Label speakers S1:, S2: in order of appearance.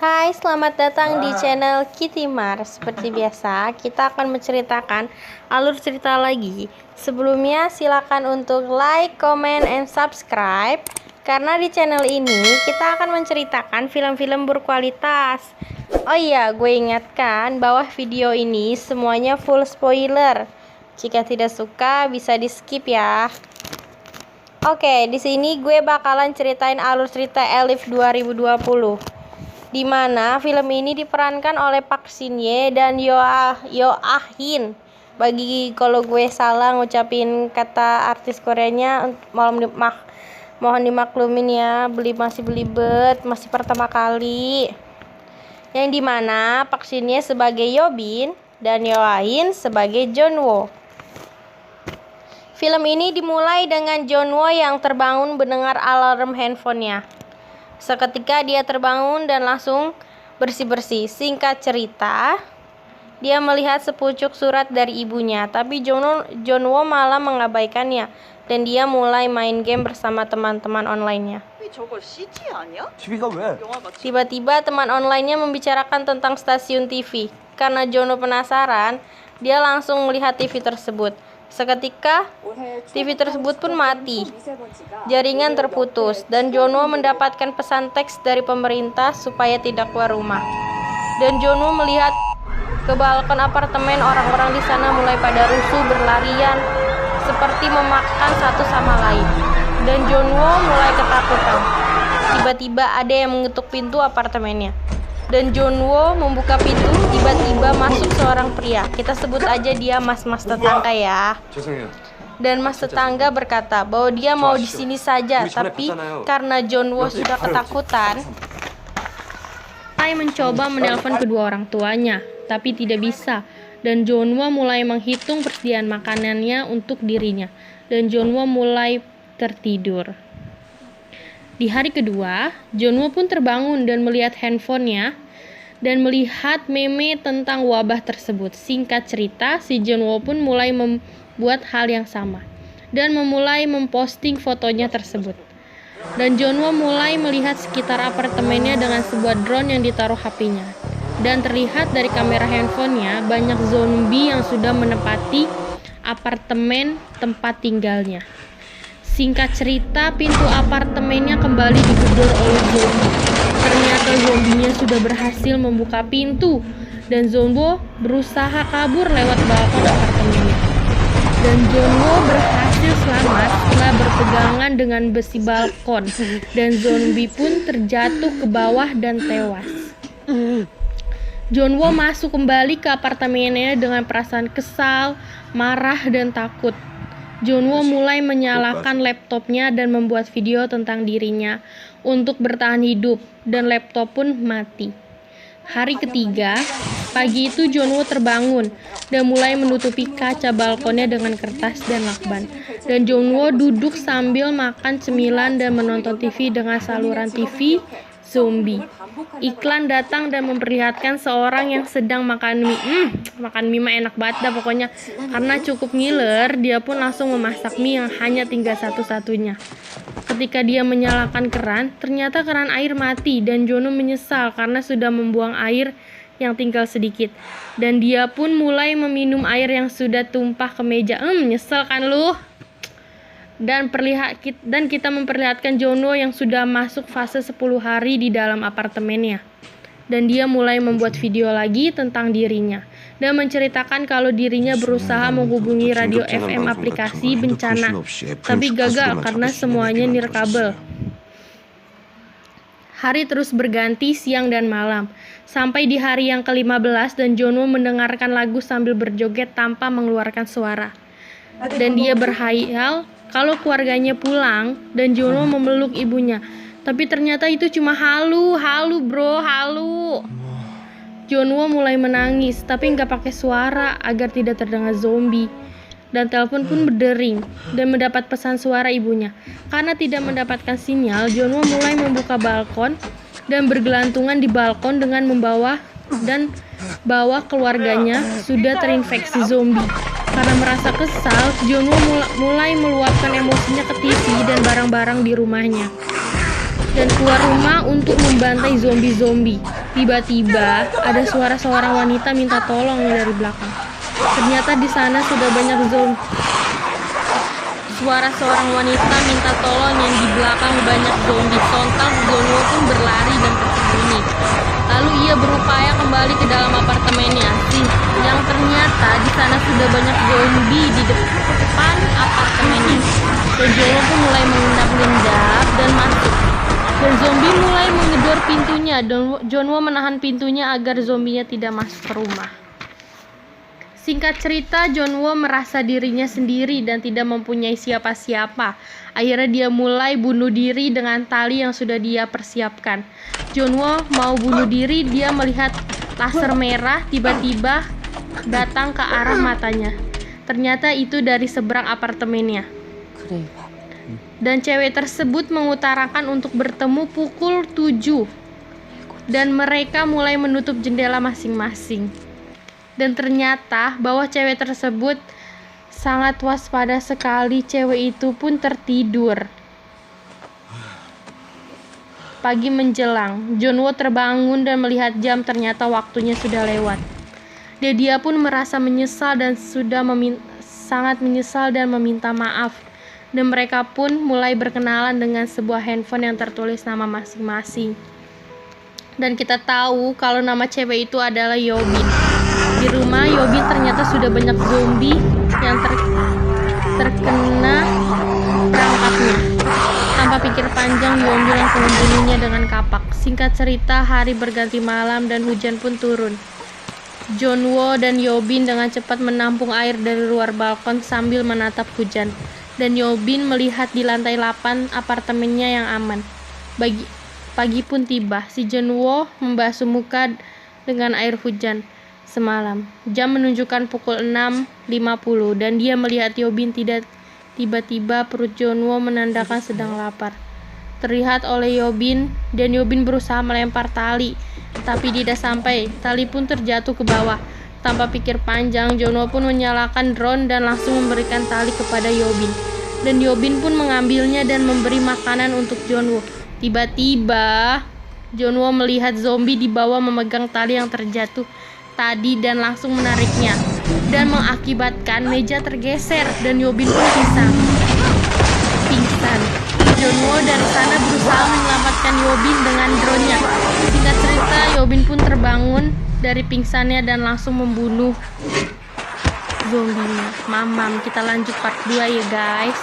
S1: Hai, selamat datang di channel Kitty Mar. Seperti biasa, kita akan menceritakan alur cerita lagi. Sebelumnya, silakan untuk like, comment, and subscribe. Karena di channel ini, kita akan menceritakan film-film berkualitas. Oh iya, gue ingatkan bahwa video ini semuanya full spoiler. Jika tidak suka, bisa di skip ya. Oke, di sini gue bakalan ceritain alur cerita Elif 2020. Di mana film ini diperankan oleh Park Shin Ye dan Yo Ah Hin. Bagi kalau gue salah ngucapin kata artis Koreanya, mohon dimaklumin ya, masih belibet, masih pertama kali. Yang dimana Park Shin Ye sebagai Yo Bin dan Yo Ah Hin sebagai Jeonwoo. Film ini dimulai dengan Jeonwoo yang terbangun mendengar alarm handphonenya. Seketika dia terbangun dan langsung bersih-bersih. Singkat cerita, dia melihat sepucuk surat dari ibunya, tapi Jeonwoo malah mengabaikannya dan dia mulai main game bersama teman-teman online-nya. Tiba-tiba teman online-nya membicarakan tentang stasiun TV. Karena Jeonwoo penasaran, dia langsung melihat TV tersebut. Seketika, TV tersebut pun mati. Jaringan terputus dan Jeonwoo mendapatkan pesan teks dari pemerintah supaya tidak keluar rumah. Dan Jeonwoo melihat ke balkon apartemen, orang-orang di sana mulai pada rusuh berlarian seperti memakan satu sama lain. Dan Jeonwoo mulai ketakutan. Tiba-tiba ada yang mengetuk pintu apartemennya. Dan Jeonwoo membuka pintu, tiba-tiba masuk seorang pria. Kita sebut aja dia mas-mas tetangga ya. Dan mas tetangga berkata bahwa dia mau di sini saja, tapi karena Jeonwoo sudah ketakutan, saya mencoba menelpon kedua orang tuanya, tapi tidak bisa. Dan Jeonwoo mulai menghitung persediaan makanannya untuk dirinya. Dan Jeonwoo mulai tertidur. Di hari kedua, Jeonwoo pun terbangun dan melihat handphonenya dan melihat meme tentang wabah tersebut. Singkat cerita, si Jeonwoo pun mulai membuat hal yang sama dan memulai memposting fotonya tersebut. Dan Jeonwoo mulai melihat sekitar apartemennya dengan sebuah drone yang ditaruh HP-nya. Dan terlihat dari kamera handphonenya banyak zombie yang sudah menempati apartemen tempat tinggalnya. Singkat cerita, pintu apartemennya kembali digedor oleh zombie. Ternyata zombinya sudah berhasil membuka pintu dan Jeonwoo berusaha kabur lewat balkon apartemennya. Dan Jeonwoo berhasil selamat setelah berpegangan dengan besi balkon dan zombie pun terjatuh ke bawah dan tewas. Jeonwoo masuk kembali ke apartemennya dengan perasaan kesal, marah, dan takut. Jeonwoo mulai menyalakan laptopnya dan membuat video tentang dirinya untuk bertahan hidup, dan laptop pun mati. Hari ketiga, pagi itu Jeonwoo terbangun dan mulai menutupi kaca balkonnya dengan kertas dan lakban. Dan Jeonwoo duduk sambil makan cemilan dan menonton TV dengan saluran TV zombie. Iklan datang dan memperlihatkan seorang yang sedang makan mie. Makan mie mah enak banget dah pokoknya. Karena cukup ngiler, dia pun langsung memasak mie yang hanya tinggal satu-satunya. Ketika dia menyalakan keran, ternyata keran air mati dan Jeonwoo menyesal karena sudah membuang air yang tinggal sedikit. Dan dia pun mulai meminum air yang sudah tumpah ke meja. Nyesel kan lu? Dan kita memperlihatkan Jeonwoo yang sudah masuk fase 10 hari di dalam apartemennya. Dan dia mulai membuat video lagi tentang dirinya dan menceritakan kalau dirinya berusaha menghubungi radio FM aplikasi bencana, tapi gagal karena semuanya nirkabel. Hari terus berganti siang dan malam, sampai di hari yang ke-15 dan Jeonwoo mendengarkan lagu sambil berjoget tanpa mengeluarkan suara. Dan dia berhayal kalau keluarganya pulang dan Jeonwoo memeluk ibunya. Tapi ternyata itu cuma halu bro. Junwoo mulai menangis, tapi nggak pakai suara agar tidak terdengar zombie. Dan telepon pun berdering dan mendapat pesan suara ibunya. Karena tidak mendapatkan sinyal, Junwoo mulai membuka balkon dan bergelantungan di balkon dengan membawa keluarganya sudah terinfeksi zombie. Karena merasa kesal, Junwoo mulai meluapkan emosinya ke TV dan barang-barang di rumahnya dan keluar rumah untuk membantai zombie-zombie. Tiba-tiba ada suara seorang wanita minta tolong dari belakang. Ternyata di sana sudah banyak zombie. Suara seorang wanita minta tolong yang di belakang banyak zombie. Sontak Junwoo pun berlari dan bersembunyi. Lalu ia berupaya kembali ke dalam apartemennya. Yang ternyata di sana sudah banyak zombie di depan apartemennya. Dan Junwoo pun mulai mengendap-endap dan masuk. Dan zombie mulai menggedor pintunya. Junwoo menahan pintunya agar zombinya tidak masuk ke rumah. Singkat cerita, Junwoo merasa dirinya sendiri dan tidak mempunyai siapa-siapa. Akhirnya dia mulai bunuh diri dengan tali yang sudah dia persiapkan. Junwoo mau bunuh diri, dia melihat laser merah tiba-tiba datang ke arah matanya. Ternyata itu dari seberang apartemennya. Dan cewek tersebut mengutarakan untuk bertemu pukul 7. Dan mereka mulai menutup jendela masing-masing. Dan ternyata bahwa cewek tersebut sangat waspada sekali. Cewek itu pun tertidur. Pagi menjelang, Junwoo terbangun dan melihat jam, ternyata waktunya sudah lewat. Dan dia pun merasa menyesal dan sangat menyesal dan meminta maaf. Dan mereka pun mulai berkenalan dengan sebuah handphone yang tertulis nama masing-masing. Dan kita tahu kalau nama cewek itu adalah Yobin. Di rumah Yobin ternyata sudah banyak zombie yang terkena perangkapnya. Tanpa pikir panjang, Yobin langsung membunuhnya dengan kapak. Singkat cerita, hari berganti malam dan hujan pun turun. Junwoo dan Yobin dengan cepat menampung air dari luar balkon sambil menatap hujan. Dan Yobin melihat di lantai 8 apartemennya yang aman. Pagi pun tiba. Si Junwoo membasuh muka dengan air hujan semalam. Jam menunjukkan pukul 6.50 dan dia melihat Yobin tidak. Tiba-tiba perut Junwoo menandakan sedang lapar. Terlihat oleh Yobin dan Yobin berusaha melempar tali, tapi tidak sampai. Tali pun terjatuh ke bawah. Tanpa pikir panjang, Junwoo pun menyalakan drone dan langsung memberikan tali kepada Yobin. Dan Yobin pun mengambilnya dan memberi makanan untuk Junwoo. Tiba-tiba, Junwoo melihat zombie di bawah memegang tali yang terjatuh tadi dan langsung menariknya. Dan mengakibatkan meja tergeser dan Yobin pun pingsan. Junwoo dari sana berusaha menyelamatkan Yobin dengan drone-nya. Singkat cerita, Yobin pun terbangun dari pingsannya dan langsung membunuh zombinya. Mamam, kita lanjut part 2 ya guys.